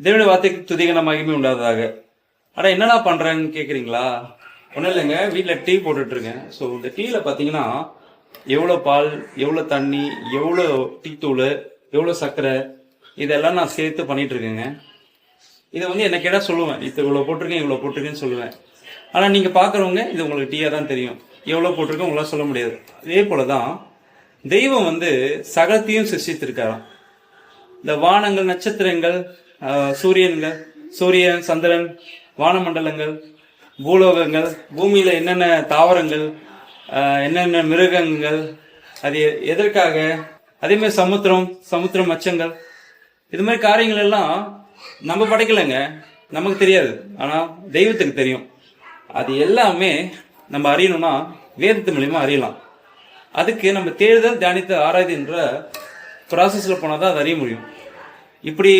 தேவனுடைய வார்த்தைக்கு துதிகன மகிமை உண்டாததாக. அட என்னடா பண்றேன்னு கேக்குறீங்களா? ஒன்றும் இல்லைங்க, வீட்டில் டீ போட்டுட்டு இருக்கேன். ஸோ இந்த டீயில் பார்த்தீங்கன்னா எவ்வளோ பால், எவ்வளோ தண்ணி, எவ்வளோ டீ தூள், எவ்வளோ சர்க்கரை, இதெல்லாம் நான் சேர்த்து பண்ணிட்டு இருக்கேங்க. இதை வந்து என்ன கேட்டால் சொல்லுவேன், இது இவ்வளோ போட்டிருக்கேன், இவ்வளோ போட்டிருக்கேன்னு சொல்லுவேன். ஆனால் நீங்கள் பார்க்குறவங்க இது உங்களுக்கு டீயாக தான் தெரியும், எவ்வளோ போட்டிருக்கேன் உங்களால் சொல்ல முடியாது. அதே போல தான் தெய்வம் வந்து சகலத்தையும் சிருஷ்டித்திருக்காராம். இந்த வானங்கள், நட்சத்திரங்கள், சூரியன்கள், சூரியன், சந்திரன், வானமண்டலங்கள், பூலோகங்கள், பூமியில என்னென்ன தாவரங்கள், என்னென்ன மிருகங்கள், அது எதற்காக, அதே மாதிரி சமுத்திரம் மச்சங்கள், இது மாதிரி காரியங்கள் எல்லாம் நம்ம படைக்கலைங்க, நமக்கு தெரியாது. ஆனா தெய்வத்துக்கு தெரியும். அது எல்லாமே நம்ம அறியணும்னா வேதத்து மூலியமா அறியலாம். அதுக்கு நம்ம தேடுதல், தியானித்து, ஆராய்துன்ற ப்ராசஸ்ல போனாதான் அதை அறிய முடியும். இப்படி